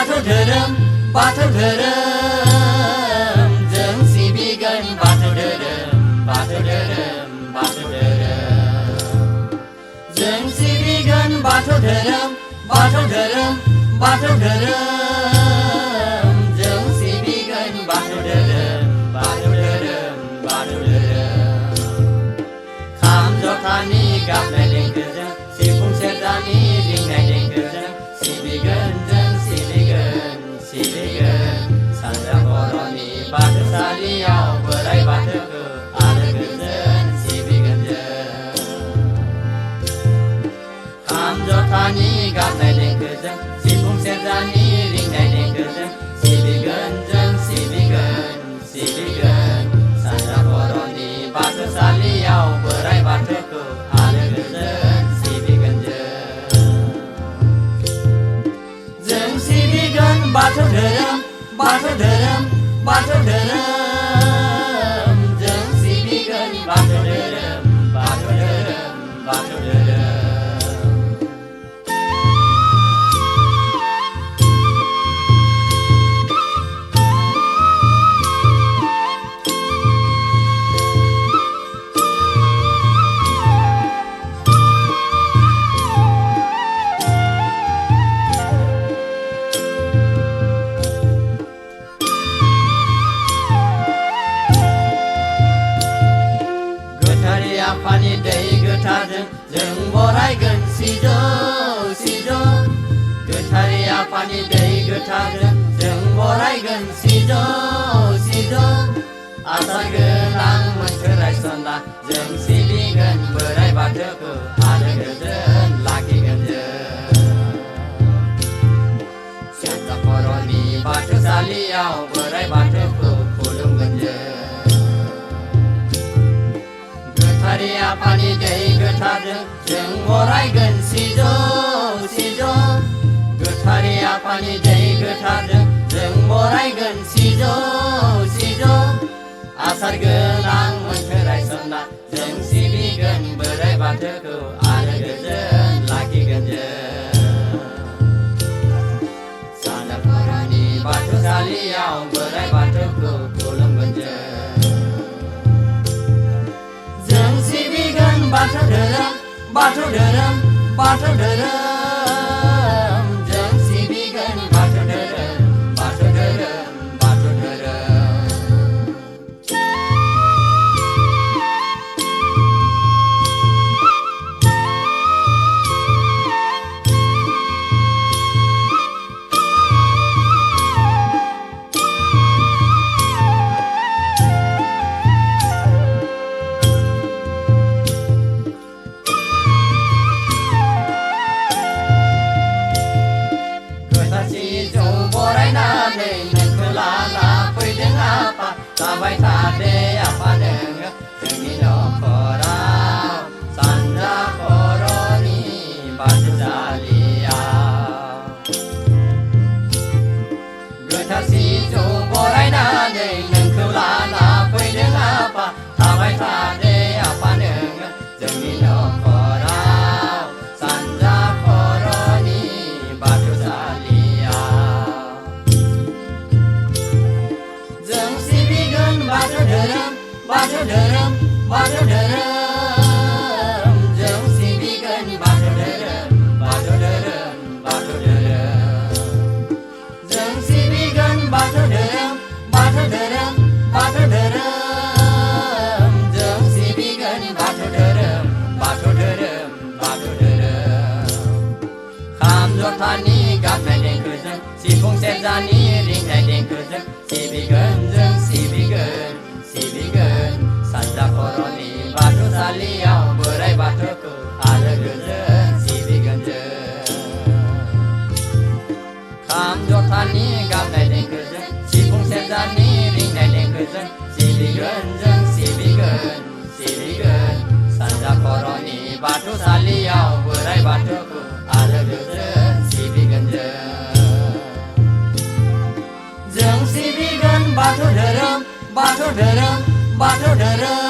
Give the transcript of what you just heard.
बाथौ धोरोम बाथौ धोरोम जों सिबिगोन बाथौ धोरोम बाथौ धोरोम बाथौ धोरोम जों सिबिगोन बाथौ धोरोम बाथौ धोरोम बाथौ धोरोम जों सिबिगोन बाथौ धोरोम बाथौ धोरोम बाथौ धोरोम खाम जथानि गाबनाय देंखोजों सिफुं सेरजानि रिंनाय देंखोजों सिबिगोन जों सिबिगोन सिबिगोन सानजा बर'नि बाथौसालियाव बोराइ बाथौखौ आलो गोजोन सिबिगोन जों खाम जथानि गाबनाय देंखोजों सिफुं सेरजानि रिंनाय देंखोजों सिबिगोन जों सिबिगोन सिबिगोन सानजा बर'नि बाथौसालियाव बोराइ बाथौखौ आलो गोजोन सिबिगोन जों सिबिगोन बाथौ धोरोम बाथौ धोरोम बाथौ धोरोम जों सिबिगोन बाथौ धोरोम बाथौ धोरोम बाथौ धोरोम आफानि दै गोथारजों जों बरायगोन सिजौ सिजौ गोथारै आफानि दै गोथारजों जों बरायगोन सिजौ सिजौ आसार गोनां मोन्थोर रायसनना जों सिबिगोन बोराइ बाथौखौ आलो गोजोन लाखिगोन जों सानजा बर'नि बाथौसालियाव बोराइ बाथौखौ खुलुमगोन जों गोथारै आफानि दै गोथारजों जों बरायगोन सिजौ सिजौ गोथारै आफानि दै गोथारजों जों बरायगोन सिजौ सिजौ आसार गोनां मोन्थोर रायसनना जों सिबिगोन बोराइ बाथौखौ आलो गोजोन लाखिगोन जों सानजा बर'नि बाथौसालियाव बोराइ बाथौखौ खुलुमगोन जों सिबिगोन बाथौ धोरोम बाथौ धोरोम बाथौ धोरोम जों सिबिगोन बाथौ धोरोम बाथौ धोरोम बाथौ धोरोम सिजौ बरायनानै नोंखौ लाना फैदों आफा जाबाय थादे आफा नोङो जोंनि न'खराव सानजा बर'नि बाथौसालियाव गोथार सिजौ बरायनानै नोंखौ लाना फैदों आफा जाबाय थादे आफा नोङो जोंनि न'खराव सानजा बर'नि बाथौसालियाव बाथौ धोरोम बाथौ धोरोम बाथौ धोरोम जों सिबिगोन बाथौ धोरोम बाथौ धोरोम बाथौ धोरोम जों सिबिगोन बाथौ धोरोम बाथौ धोरोम बाथौ धोरोम जों सिबिगोन बाथौ धोरोम बाथौ धोरोम बाथौ धोरोम खाम जथानि गाबनाय देंखोजों सिफुं सेरजानि रिंनाय देंखोजों सिबिगोन जों सिबिगोन सिबिगोन सानजा बर'नि बाथौसालियाव बोराइ बाथौखौ आलो गोजोन सिबिगोन जों खाम जथानि गाबनाय देंखोजों सिफुं सेरजानि रिंनाय देंखोजों सिबिगोन जों सिबिगोन सिबिगोन सानजा बर'नि बाथौसालियाव बोराइ बाथौखौ आलो गोजोन सिबिगोन जों सिबिगोन बाथौ धोरोम बाथौ धोरोम बाथौ धोरोम